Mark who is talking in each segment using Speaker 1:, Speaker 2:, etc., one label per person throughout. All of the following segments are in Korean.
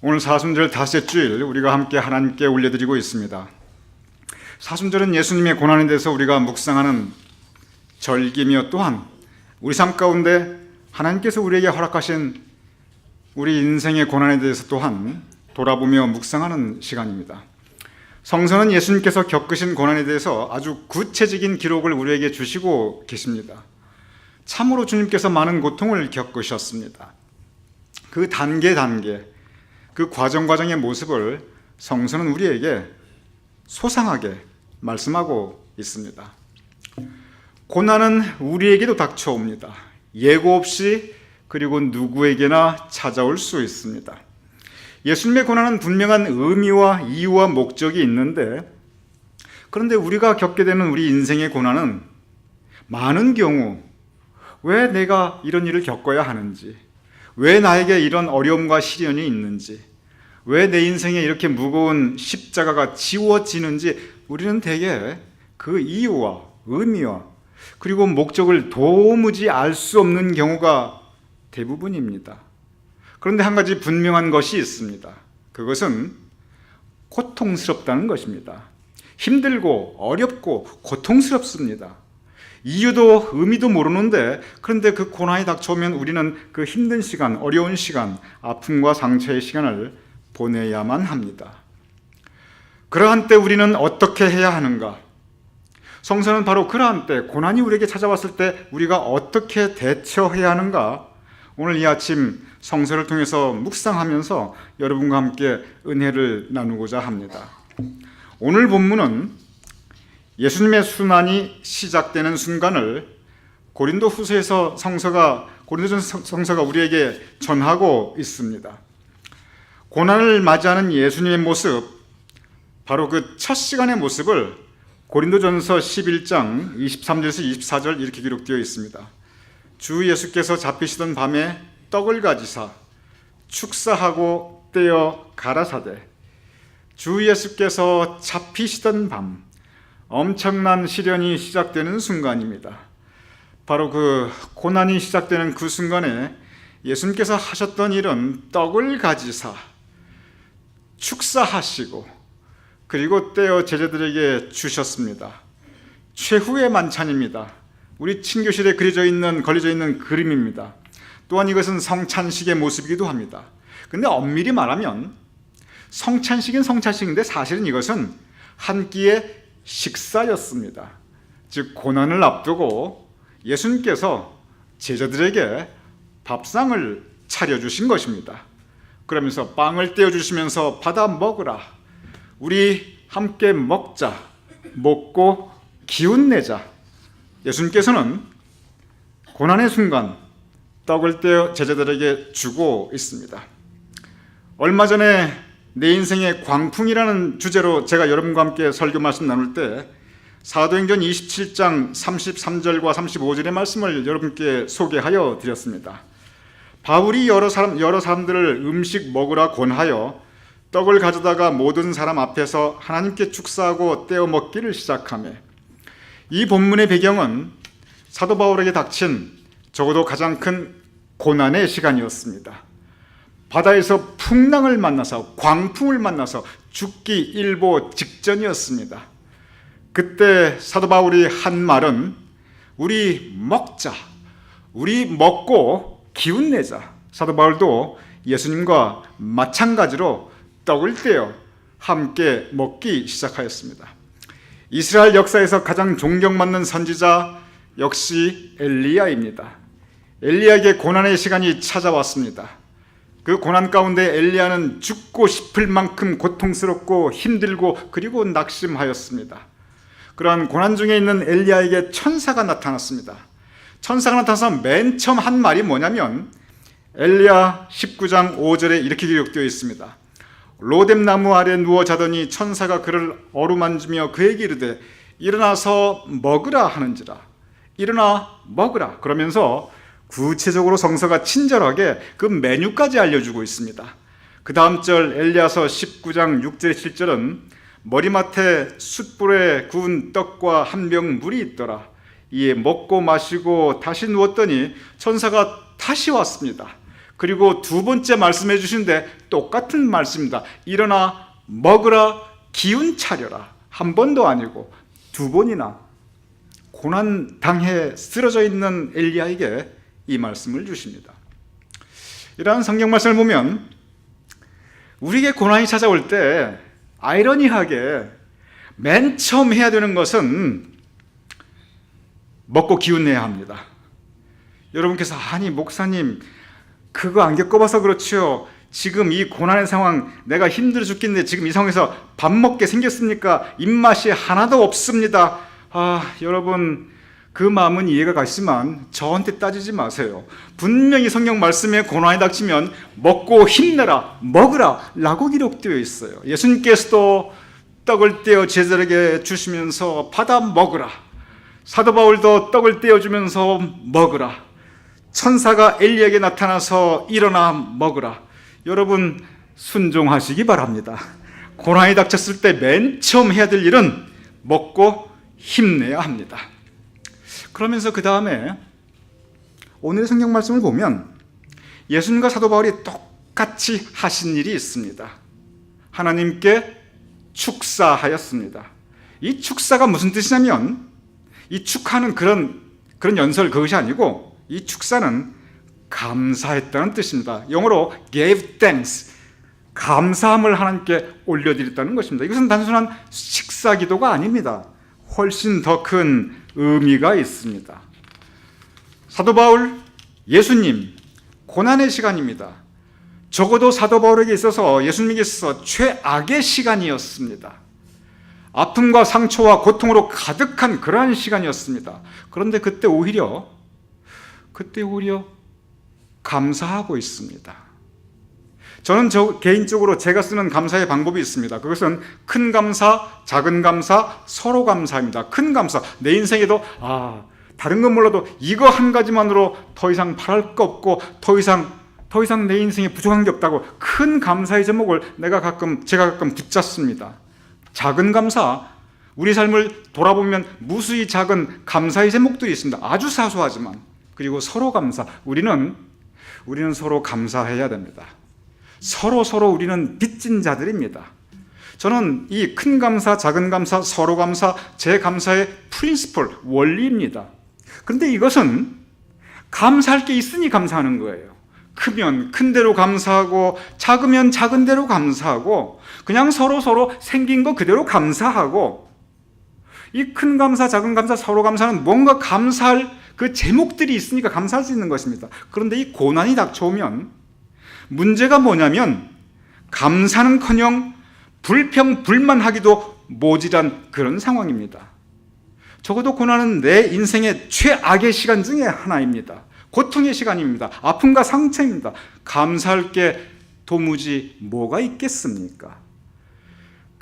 Speaker 1: 오늘 사순절 닷째 주일 우리가 함께 하나님께 올려드리고 있습니다. 사순절은 예수님의 고난에 대해서 우리가 묵상하는 절기며 또한 우리 삶 가운데 하나님께서 우리에게 허락하신 우리 인생의 고난에 대해서 또한 돌아보며 묵상하는 시간입니다. 성서는 예수님께서 겪으신 고난에 대해서 아주 구체적인 기록을 우리에게 주시고 계십니다. 참으로 주님께서 많은 고통을 겪으셨습니다. 그 단계 그 과정의 모습을 성서는 우리에게 소상하게 말씀하고 있습니다. 고난은 우리에게도 닥쳐옵니다. 예고 없이 그리고 누구에게나 찾아올 수 있습니다. 예수님의 고난은 분명한 의미와 이유와 목적이 있는데, 그런데 우리가 겪게 되는 우리 인생의 고난은 많은 경우 왜 내가 이런 일을 겪어야 하는지, 왜 나에게 이런 어려움과 시련이 있는지, 왜 내 인생에 이렇게 무거운 십자가가 지워지는지 우리는 대개 그 이유와 의미와 그리고 목적을 도무지 알 수 없는 경우가 대부분입니다. 그런데 한 가지 분명한 것이 있습니다. 그것은 고통스럽다는 것입니다. 힘들고 어렵고 고통스럽습니다. 이유도 의미도 모르는데, 그런데 그 고난이 닥쳐오면 우리는 그 힘든 시간, 어려운 시간, 아픔과 상처의 시간을 보내야만 합니다. 그러한 때 우리는 어떻게 해야 하는가? 성서는 바로 그러한 때, 고난이 우리에게 찾아왔을 때 우리가 어떻게 대처해야 하는가? 오늘 이 아침 성서를 통해서 묵상하면서 여러분과 함께 은혜를 나누고자 합니다. 오늘 본문은 예수님의 순환이 시작되는 순간을 고린도전서 성서가 우리에게 전하고 있습니다. 고난을 맞이하는 예수님의 모습, 바로 그 첫 시간의 모습을 고린도전서 11장 23절에서 24절 이렇게 기록되어 있습니다. 주 예수께서 잡히시던 밤에 떡을 가지사 축사하고 떼어 가라사대. 주 예수께서 잡히시던 밤, 엄청난 시련이 시작되는 순간입니다. 바로 그 고난이 시작되는 그 순간에 예수님께서 하셨던 일은 떡을 가지사 축사하시고 그리고 떼어 제자들에게 주셨습니다. 최후의 만찬입니다. 우리 친교실에 걸려져 있는 그림입니다. 또한 이것은 성찬식의 모습이기도 합니다. 근데 엄밀히 말하면 성찬식은 성찬식인데 사실은 이것은 한 끼의 식사였습니다. 즉 고난을 앞두고 예수님께서 제자들에게 밥상을 차려주신 것입니다. 그러면서 빵을 떼어주시면서 받아 먹으라. 우리 함께 먹자. 먹고 기운내자. 예수님께서는 고난의 순간 떡을 떼어 제자들에게 주고 있습니다. 얼마 전에 내 인생의 광풍이라는 주제로 제가 여러분과 함께 설교 말씀 나눌 때 사도행전 27장 33절과 35절의 말씀을 여러분께 소개하여 드렸습니다. 바울이 여러 사람들을 음식 먹으라 권하여 떡을 가져다가 모든 사람 앞에서 하나님께 축사하고 떼어 먹기를 시작하며, 이 본문의 배경은 사도 바울에게 닥친 적어도 가장 큰 고난의 시간이었습니다. 바다에서 풍랑을 만나서 광풍을 만나서 죽기 일보 직전이었습니다. 그때 사도 바울이 한 말은 우리 먹자, 우리 먹고 기운내자. 사도 바울도 예수님과 마찬가지로 떡을 떼어 함께 먹기 시작하였습니다. 이스라엘 역사에서 가장 존경받는 선지자 역시 엘리야입니다. 엘리야에게 고난의 시간이 찾아왔습니다. 그 고난 가운데 엘리야는 죽고 싶을 만큼 고통스럽고 힘들고 그리고 낙심하였습니다. 그러한 고난 중에 있는 엘리야에게 천사가 나타났습니다. 천사가 나타나서 맨 처음 한 말이 뭐냐면 엘리야 19장 5절에 이렇게 기록되어 있습니다. 로뎀나무 아래 누워 자더니 천사가 그를 어루만지며 그에게 이르되 일어나서 먹으라 하는지라. 일어나 먹으라. 그러면서 구체적으로 성서가 친절하게 그 메뉴까지 알려주고 있습니다. 그 다음 절 엘리야서 19장 6절 7절은 머리맡에 숯불에 구운 떡과 한 병 물이 있더라. 이에 먹고 마시고 다시 누웠더니 천사가 다시 왔습니다. 그리고 두 번째 말씀해 주시는데 똑같은 말씀입니다. 일어나 먹으라, 기운 차려라. 한 번도 아니고 두 번이나 고난 당해 쓰러져 있는 엘리야에게 이 말씀을 주십니다. 이러한 성경 말씀을 보면 우리에게 고난이 찾아올 때 아이러니하게 맨 처음 해야 되는 것은 먹고 기운 내야 합니다. 여러분께서 아니 목사님 그거 안 겪어봐서 그렇죠. 지금 이 고난의 상황 내가 힘들어 죽겠는데 지금 이 상황에서 밥 먹게 생겼습니까? 입맛이 하나도 없습니다. 여러분 그 마음은 이해가 가시지만 저한테 따지지 마세요. 분명히 성경 말씀에 고난이 닥치면 먹고 힘내라, 먹으라 라고 기록되어 있어요. 예수님께서도 떡을 떼어 제자에게 주시면서 받아 먹으라. 사도 바울도 떡을 떼어주면서 먹으라. 천사가 엘리야에게 나타나서 일어나 먹으라. 여러분 순종하시기 바랍니다. 고난이 닥쳤을 때 맨 처음 해야 될 일은 먹고 힘내야 합니다. 그러면서 그 다음에 오늘의 성경 말씀을 보면 예수님과 사도 바울이 똑같이 하신 일이 있습니다. 하나님께 축사하였습니다. 이 축사가 무슨 뜻이냐면 이 축하는 그런 연설 그것이 아니고 이 축사는 감사했다는 뜻입니다. 영어로 gave thanks, 감사함을 하나님께 올려드렸다는 것입니다. 이것은 단순한 식사 기도가 아닙니다. 훨씬 더 큰 의미가 있습니다. 사도 바울, 예수님, 고난의 시간입니다. 적어도 사도 바울에게 있어서 예수님에게 있어서 최악의 시간이었습니다. 아픔과 상처와 고통으로 가득한 그러한 시간이었습니다. 그런데 그때 오히려 감사하고 있습니다. 저는 개인적으로 제가 쓰는 감사의 방법이 있습니다. 그것은 큰 감사, 작은 감사, 서로 감사입니다. 큰 감사, 내 인생에도 다른 건 몰라도 이거 한 가지만으로 더 이상 바랄 거 없고 더 이상 내 인생에 부족한 게 없다고 큰 감사의 제목을 제가 가끔 붙잡습니다. 작은 감사, 우리 삶을 돌아보면 무수히 작은 감사의 제목들이 있습니다. 아주 사소하지만. 그리고 서로 감사, 우리는 서로 감사해야 됩니다. 서로 우리는 빚진 자들입니다. 저는 이 큰 감사, 작은 감사, 서로 감사, 제 감사의 프린시플, 원리입니다. 그런데 이것은 감사할 게 있으니 감사하는 거예요. 크면 큰 대로 감사하고 작으면 작은 대로 감사하고 그냥 서로 생긴 거 그대로 감사하고 이 큰 감사, 작은 감사, 서로 감사는 뭔가 감사할 그 제목들이 있으니까 감사할 수 있는 것입니다. 그런데 이 고난이 닥쳐오면 문제가 뭐냐면 감사는커녕 불평불만하기도 모질한 그런 상황입니다. 적어도 고난은 내 인생의 최악의 시간 중에 하나입니다. 고통의 시간입니다. 아픔과 상처입니다. 감사할 게 도무지 뭐가 있겠습니까?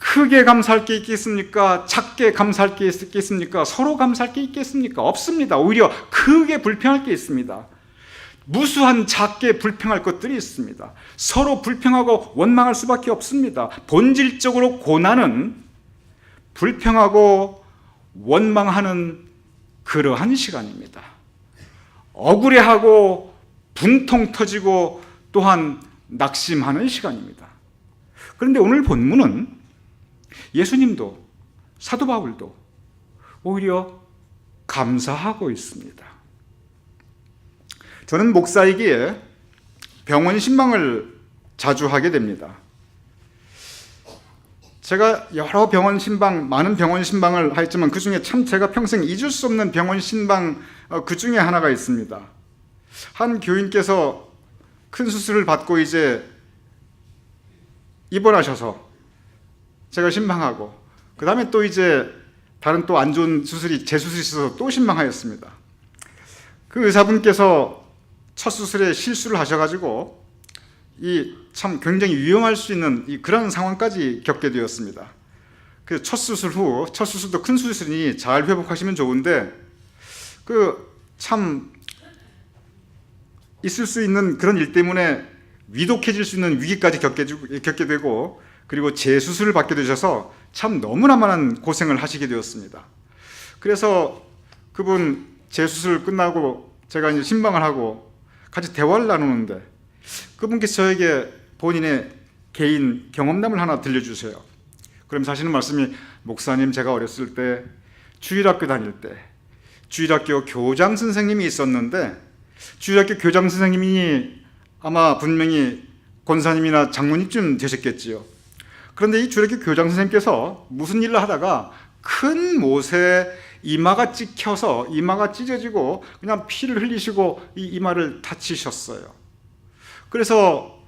Speaker 1: 크게 감사할 게 있겠습니까? 작게 감사할 게 있겠습니까? 서로 감사할 게 있겠습니까? 없습니다. 오히려 크게 불평할 게 있습니다. 무수한 작게 불평할 것들이 있습니다. 서로 불평하고 원망할 수밖에 없습니다. 본질적으로 고난은 불평하고 원망하는 그러한 시간입니다. 억울해하고 분통 터지고 또한 낙심하는 시간입니다. 그런데 오늘 본문은 예수님도 사도 바울도 오히려 감사하고 있습니다. 저는 목사이기에 병원 신방을 자주 하게 됩니다. 제가 여러 병원 신방, 많은 병원 신방을 하였지만 그 중에 참 제가 평생 잊을 수 없는 병원 신방 그 중에 하나가 있습니다. 한 교인께서 큰 수술을 받고 이제 입원하셔서 제가 신방하고 그 다음에 또 이제 다른 또 안 좋은 수술이 재수술이 있어서 또 신방하였습니다. 그 의사분께서 첫 수술에 실수를 하셔가지고 이 참 굉장히 위험할 수 있는 그런 상황까지 겪게 되었습니다. 그래서 첫 수술도 큰 수술이니 잘 회복하시면 좋은데 참 있을 수 있는 그런 일 때문에 위독해질 수 있는 위기까지 겪게 되고 그리고 재수술을 받게 되셔서 참 너무나 많은 고생을 하시게 되었습니다. 그래서 그분 재수술 끝나고 제가 이제 신방을 하고 같이 대화를 나누는데 그분께서 저에게 본인의 개인 경험담을 하나 들려주세요. 그러면서 하시는 말씀이, 목사님, 제가 어렸을 때 주일학교 다닐 때 주일학교 교장 선생님이 있었는데, 주일학교 교장 선생님이 아마 분명히 권사님이나 장로님쯤 되셨겠지요. 그런데 이 주일학교 교장 선생님께서 무슨 일을 하다가 큰 못에 이마가 찍혀서 이마가 찢어지고 그냥 피를 흘리시고 이 이마를 다치셨어요. 그래서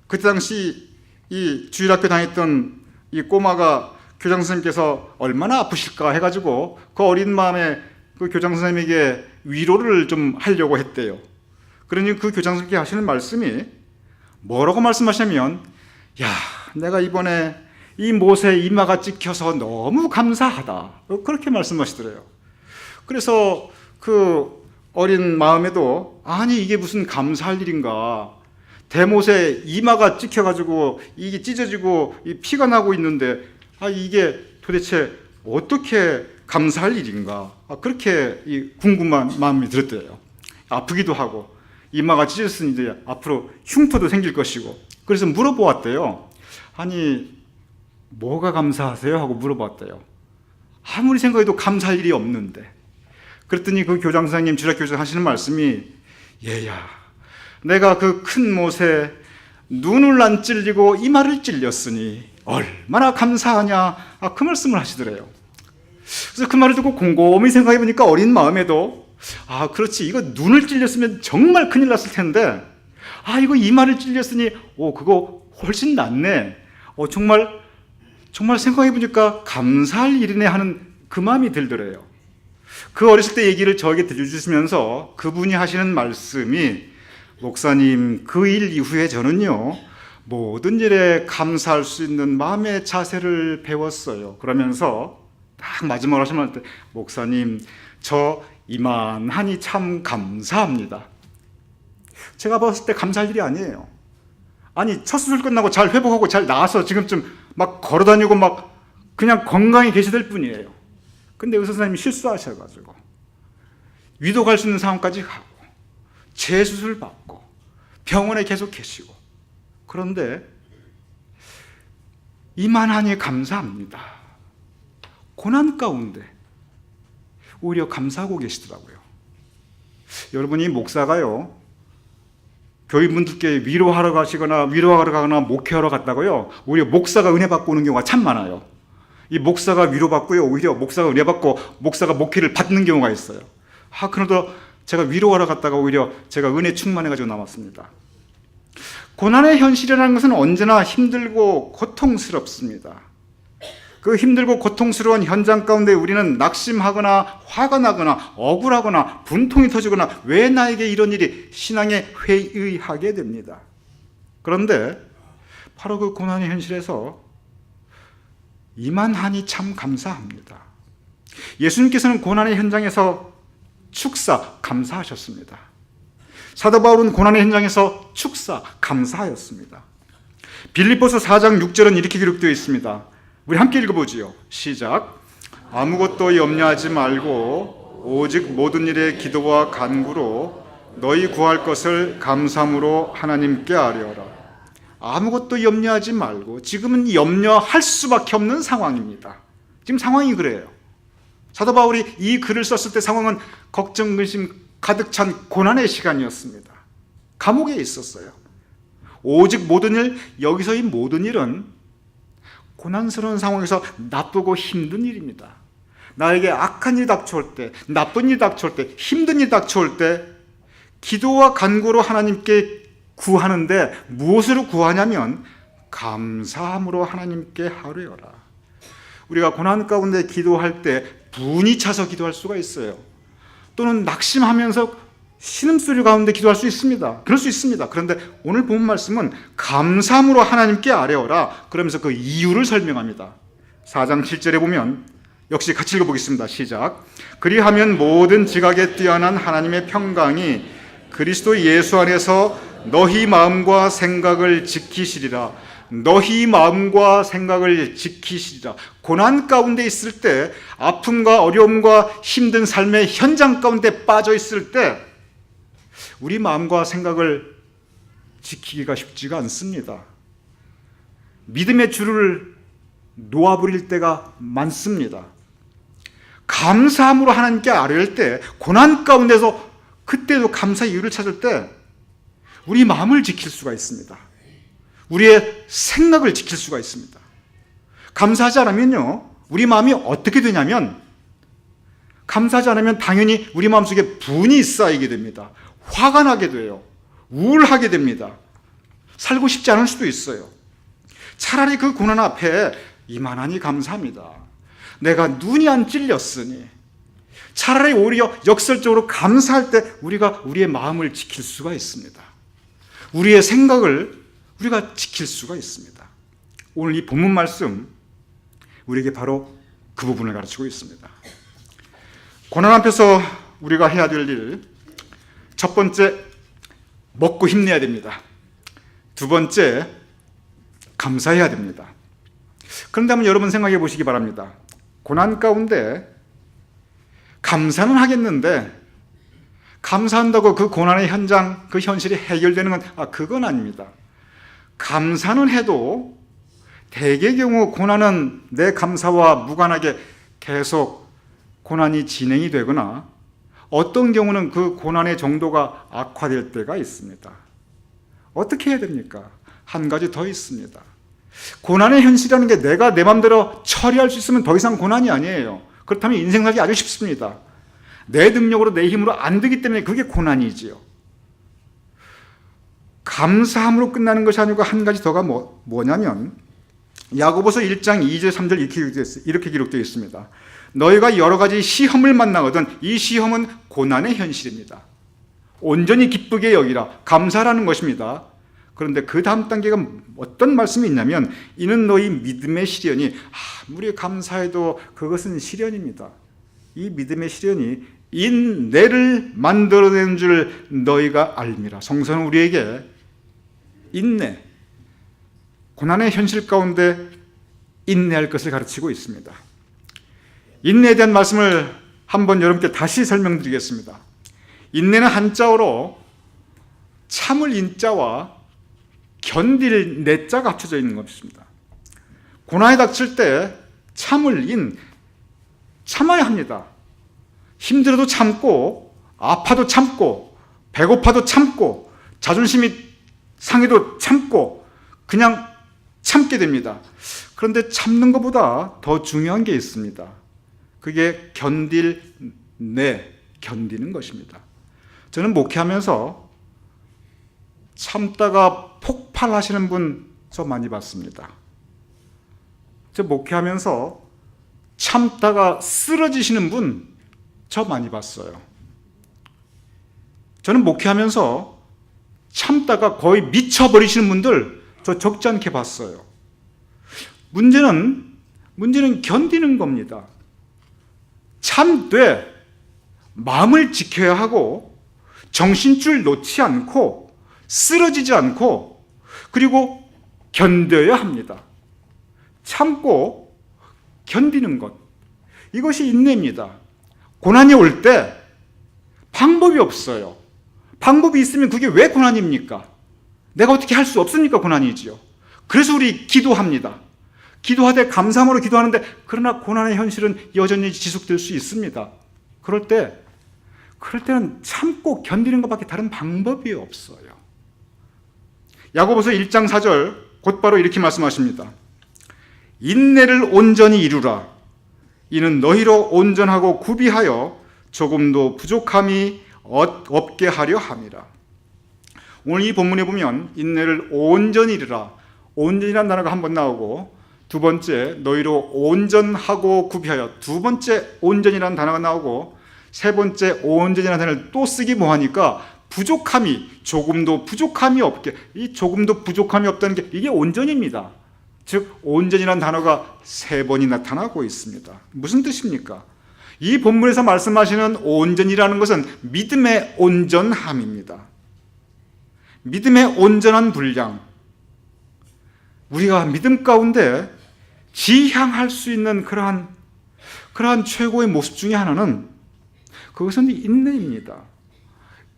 Speaker 1: 그때 당시 이 주일학교 다녔던 이 꼬마가 교장 선생님께서 얼마나 아프실까 해가지고 그 어린 마음에 그 교장 선생님에게 위로를 좀 하려고 했대요. 그러니 그 교장 선생님께 하시는 말씀이 뭐라고 말씀하시냐면, 야, 내가 이번에 이 못에 이마가 찍혀서 너무 감사하다, 그렇게 말씀하시더래요. 그래서 그 어린 마음에도, 아니 이게 무슨 감사할 일인가, 대못에 이마가 찍혀가지고 이게 찢어지고 이 피가 나고 있는데, 이게 도대체 어떻게 감사할 일인가, 그렇게 이 궁금한 마음이 들었대요. 아프기도 하고 이마가 찢어졌으니 이제 앞으로 흉터도 생길 것이고. 그래서 물어보았대요. 아니 뭐가 감사하세요? 하고 물어봤대요. 아무리 생각해도 감사할 일이 없는데. 그랬더니 그 교장 선생님, 주일학교 교장 하시는 말씀이, 얘야, 내가 그 큰 못에 눈을 안 찔리고 이마를 찔렸으니 얼마나 감사하냐, 그 말씀을 하시더래요. 그래서 그 말을 듣고 곰곰이 생각해 보니까 어린 마음에도, 그렇지, 이거 눈을 찔렸으면 정말 큰일 났을 텐데, 이거 이마를 찔렸으니 그거 훨씬 낫네, 정말 생각해 보니까 감사할 일이네 하는 그 마음이 들더래요. 그 어렸을 때 얘기를 저에게 들려주시면서 그분이 하시는 말씀이, 목사님, 그 일 이후에 저는요 모든 일에 감사할 수 있는 마음의 자세를 배웠어요. 그러면서 딱 마지막으로 하시는 때, 목사님, 저 이만하니 참 감사합니다. 제가 봤을 때 감사할 일이 아니에요. 아니, 첫 수술 끝나고 잘 회복하고 잘 나와서 지금쯤 막 걸어다니고 막 그냥 건강히 계시될 뿐이에요. 근데 의사 선생님이 실수하셔가지고 위도 갈 수 있는 상황까지 가고 재수술 받고 병원에 계속 계시고, 그런데 이만하니 감사합니다. 고난 가운데 오히려 감사하고 계시더라고요. 여러분이 목사가요, 교인분들께 위로하러 가거나 목회하러 갔다고요, 오히려 목사가 은혜 받고 오는 경우가 참 많아요. 이 목사가 위로받고요, 오히려 목사가 은혜 받고 목사가 목회를 받는 경우가 있어요. 그래도 제가 위로하러 갔다가 오히려 제가 은혜 충만해가지고 남았습니다. 고난의 현실이라는 것은 언제나 힘들고 고통스럽습니다. 그 힘들고 고통스러운 현장 가운데 우리는 낙심하거나 화가 나거나 억울하거나 분통이 터지거나, 왜 나에게 이런 일이, 신앙에 회의하게 됩니다. 그런데 바로 그 고난의 현실에서 이만하니 참 감사합니다. 예수님께서는 고난의 현장에서 축사, 감사하셨습니다. 사도 바울은 고난의 현장에서 축사, 감사하였습니다. 빌립보서 4장 6절은 이렇게 기록되어 있습니다. 우리 함께 읽어보지요. 시작. 아무것도 염려하지 말고 오직 모든 일에 기도와 간구로 너희 구할 것을 감사함으로 하나님께 아뢰어라. 아무것도 염려하지 말고, 지금은 염려할 수밖에 없는 상황입니다. 지금 상황이 그래요. 사도 바울이 이 글을 썼을 때 상황은 걱정, 근심 가득 찬 고난의 시간이었습니다. 감옥에 있었어요. 오직 모든 일, 여기서 이 모든 일은 고난스러운 상황에서 나쁘고 힘든 일입니다. 나에게 악한 일이 닥쳐올 때, 나쁜 일이 닥쳐올 때, 힘든 일이 닥쳐올 때 기도와 간구로 하나님께 구하는데, 무엇으로 구하냐면 감사함으로 하나님께 아뢰어라. 우리가 고난 가운데 기도할 때 분이 차서 기도할 수가 있어요. 또는 낙심하면서 신음소리 가운데 기도할 수 있습니다. 그럴 수 있습니다. 그런데 오늘 본 말씀은 감사함으로 하나님께 아뢰어라, 그러면서 그 이유를 설명합니다. 4장 7절에 보면, 역시 같이 읽어보겠습니다. 시작. 그리하면 모든 지각에 뛰어난 하나님의 평강이 그리스도 예수 안에서 너희 마음과 생각을 지키시리라. 너희 마음과 생각을 지키시리라. 고난 가운데 있을 때, 아픔과 어려움과 힘든 삶의 현장 가운데 빠져 있을 때 우리 마음과 생각을 지키기가 쉽지가 않습니다. 믿음의 줄을 놓아버릴 때가 많습니다. 감사함으로 하나님께 아뢰할 때, 고난 가운데서 그때도 감사 이유를 찾을 때 우리 마음을 지킬 수가 있습니다. 우리의 생각을 지킬 수가 있습니다. 감사하지 않으면요, 우리 마음이 어떻게 되냐면, 감사하지 않으면 당연히 우리 마음속에 분이 쌓이게 됩니다. 화가 나게 돼요. 우울하게 됩니다. 살고 싶지 않을 수도 있어요. 차라리 그 고난 앞에 이만하니 감사합니다. 내가 눈이 안 찔렸으니. 차라리 오히려 역설적으로 감사할 때 우리가 우리의 마음을 지킬 수가 있습니다. 우리의 생각을 우리가 지킬 수가 있습니다. 오늘 이 본문 말씀 우리에게 바로 그 부분을 가르치고 있습니다. 고난 앞에서 우리가 해야 될 일, 첫 번째, 먹고 힘내야 됩니다. 두 번째, 감사해야 됩니다. 그런데 한번 여러분 생각해 보시기 바랍니다. 고난 가운데 감사는 하겠는데, 감사한다고 그 고난의 현장, 그 현실이 해결되는 건 그건 아닙니다. 감사는 해도 대개의 경우 고난은 내 감사와 무관하게 계속 고난이 진행이 되거나, 어떤 경우는 그 고난의 정도가 악화될 때가 있습니다. 어떻게 해야 됩니까? 한 가지 더 있습니다. 고난의 현실이라는 게 내가 내 마음대로 처리할 수 있으면 더 이상 고난이 아니에요. 그렇다면 인생 살기 아주 쉽습니다. 내 능력으로, 내 힘으로 안 되기 때문에 그게 고난이지요. 감사함으로 끝나는 것이 아니고 한 가지 더가 뭐냐면, 야고보서 1장 2절 3절 이렇게 기록되어 있습니다. 너희가 여러 가지 시험을 만나거든 이 시험은 고난의 현실입니다. 온전히 기쁘게 여기라. 감사라는 것입니다. 그런데 그 다음 단계가 어떤 말씀이 있냐면, 이는 너희 믿음의 시련이, 아무리 감사해도 그것은 시련입니다. 이 믿음의 시련이 인내를 만들어내는 줄 너희가 알미라. 성서는 우리에게 인내, 고난의 현실 가운데 인내할 것을 가르치고 있습니다. 인내에 대한 말씀을 한번 여러분께 다시 설명드리겠습니다. 인내는 한자어로 참을 인자와 견딜 내자가 합쳐져 있는 것입니다. 고난이 닥칠 때 참을 인, 참아야 합니다. 힘들어도 참고, 아파도 참고, 배고파도 참고, 자존심이 상해도 참고, 그냥 참게 됩니다. 그런데 참는 것보다 더 중요한 게 있습니다. 그게 견딜 내, 견디는 것입니다. 저는 목회하면서 참다가 폭발하시는 분 저 많이 봤습니다. 저 목회하면서 참다가 쓰러지시는 분 저 많이 봤어요. 저는 목회하면서 참다가 거의 미쳐버리시는 분들 저 적지 않게 봤어요. 문제는 견디는 겁니다. 참되 마음을 지켜야 하고, 정신줄 놓지 않고, 쓰러지지 않고, 그리고 견뎌야 합니다. 참고 견디는 것, 이것이 인내입니다. 고난이 올 때 방법이 없어요. 방법이 있으면 그게 왜 고난입니까? 내가 어떻게 할 수 없으니까 고난이지요. 그래서 우리 기도합니다. 기도하되 감사함으로 기도하는데, 그러나 고난의 현실은 여전히 지속될 수 있습니다. 그럴 때는 참고 견디는 것밖에 다른 방법이 없어요. 야고보서 1장 4절 곧바로 이렇게 말씀하십니다. 인내를 온전히 이루라. 이는 너희로 온전하고 구비하여 조금도 부족함이 없게 하려 함이라. 오늘 이 본문에 보면 인내를 온전히 이루라. 온전이라는 단어가 한 번 나오고, 두 번째 너희로 온전하고 구비하여, 두 번째 온전이라는 단어가 나오고, 세 번째 온전이라는 단어를 또 쓰기 뭐하니까 부족함이, 조금도 부족함이 없게, 이 조금도 부족함이 없다는 게 이게 온전입니다. 즉 온전이라는 단어가 세 번이 나타나고 있습니다. 무슨 뜻입니까? 이 본문에서 말씀하시는 온전이라는 것은 믿음의 온전함입니다. 믿음의 온전한 분량, 우리가 믿음 가운데 지향할 수 있는 그러한 최고의 모습 중에 하나는, 그것은 인내입니다.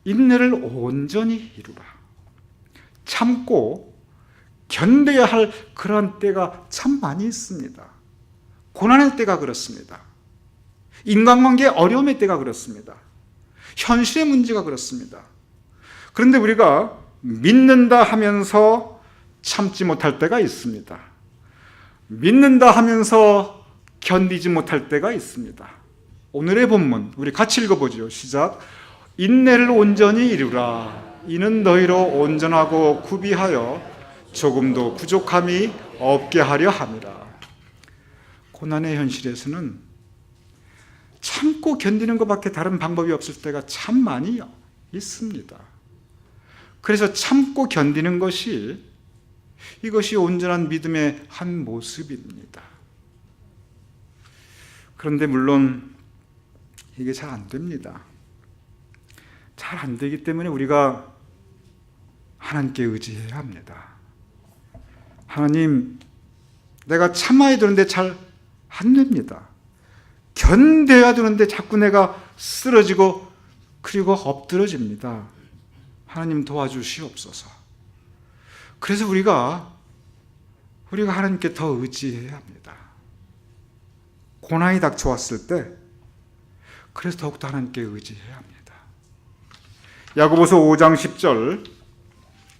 Speaker 1: 인내를 온전히 이루라. 참고 견뎌야 할 그러한 때가 참 많이 있습니다. 고난의 때가 그렇습니다. 인간관계의 어려움의 때가 그렇습니다. 현실의 문제가 그렇습니다. 그런데 우리가 믿는다 하면서 참지 못할 때가 있습니다. 믿는다 하면서 견디지 못할 때가 있습니다. 오늘의 본문 우리 같이 읽어보죠. 시작. 인내를 온전히 이루라. 이는 너희로 온전하고 구비하여 조금도 부족함이 없게 하려 함이라. 고난의 현실에서는 참고 견디는 것밖에 다른 방법이 없을 때가 참 많이 있습니다. 그래서 참고 견디는 것이 이것이 온전한 믿음의 한 모습입니다. 그런데 물론 이게 잘 안 됩니다. 잘 안 되기 때문에 우리가 하나님께 의지해야 합니다. 하나님, 내가 참아야 되는데 잘 안 됩니다. 견뎌야 되는데 자꾸 내가 쓰러지고 그리고 엎드러집니다. 하나님 도와주시옵소서. 그래서 우리가 하나님께 더 의지해야 합니다. 고난이 닥쳐왔을 때 그래서 더욱더 하나님께 의지해야 합니다. 야고보서 5장 10절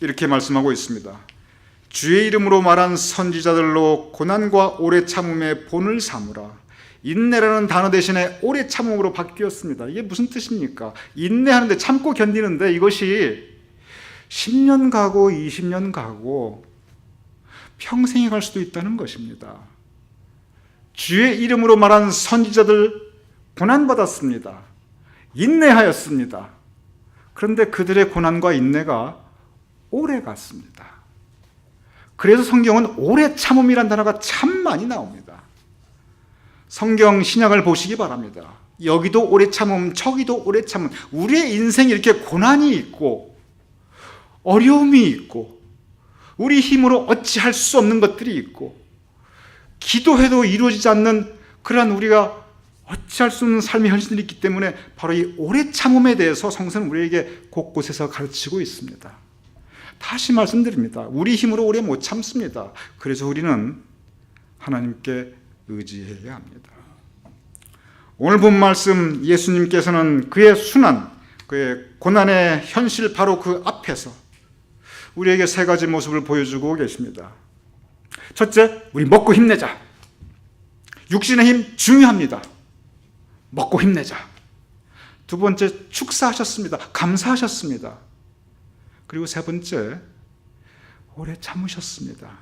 Speaker 1: 이렇게 말씀하고 있습니다. 주의 이름으로 말한 선지자들로 고난과 오래 참음의 본을 삼으라. 인내라는 단어 대신에 오래 참음으로 바뀌었습니다. 이게 무슨 뜻입니까? 인내하는데 참고 견디는데 이것이 10년 가고 20년 가고 평생이 갈 수도 있다는 것입니다. 주의 이름으로 말한 선지자들 고난받았습니다. 인내하였습니다. 그런데 그들의 고난과 인내가 오래 갔습니다. 그래서 성경은 오래 참음이라는 단어가 참 많이 나옵니다. 성경 신약을 보시기 바랍니다. 여기도 오래 참음, 저기도 오래 참음. 우리의 인생에 이렇게 고난이 있고 어려움이 있고 우리 힘으로 어찌할 수 없는 것들이 있고 기도해도 이루어지지 않는 그러한 우리가 어찌할 수 없는 삶의 현실이 있기 때문에 바로 이 오래 참음에 대해서 성서는 우리에게 곳곳에서 가르치고 있습니다. 다시 말씀드립니다. 우리 힘으로 오래 못 참습니다. 그래서 우리는 하나님께 의지해야 합니다. 오늘 본 말씀 예수님께서는 그의 순환, 그의 고난의 현실 바로 그 앞에서 우리에게 세 가지 모습을 보여주고 계십니다. 첫째, 우리 먹고 힘내자. 육신의 힘 중요합니다. 먹고 힘내자. 두 번째, 축사하셨습니다. 감사하셨습니다. 그리고 세 번째, 오래 참으셨습니다.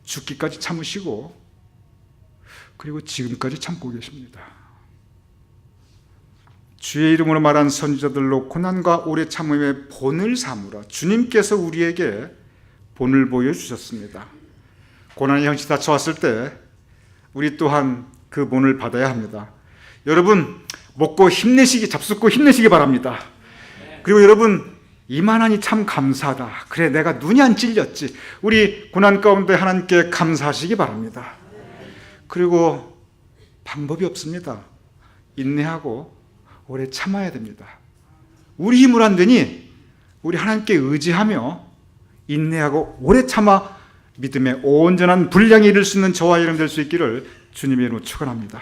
Speaker 1: 죽기까지 참으시고 그리고 지금까지 참고 계십니다. 주의 이름으로 말한 선지자들로 고난과 오래 참음의 본을 삼으라. 주님께서 우리에게 본을 보여주셨습니다. 고난의 현실이 닥쳐왔을 때 우리 또한 그 본을 받아야 합니다. 여러분, 먹고 힘내시기, 잡숫고 힘내시기 바랍니다. 그리고 여러분, 이만하니 참 감사하다. 그래, 내가 눈이 안 찔렸지. 우리 고난 가운데 하나님께 감사하시기 바랍니다. 그리고 방법이 없습니다. 인내하고 오래 참아야 됩니다. 우리 힘으로 안 되니 우리 하나님께 의지하며 인내하고 오래 참아 믿음의 온전한 분량에 이를 수 있는 저와 여러분 될 수 있기를 주님의 이름으로 축원합니다.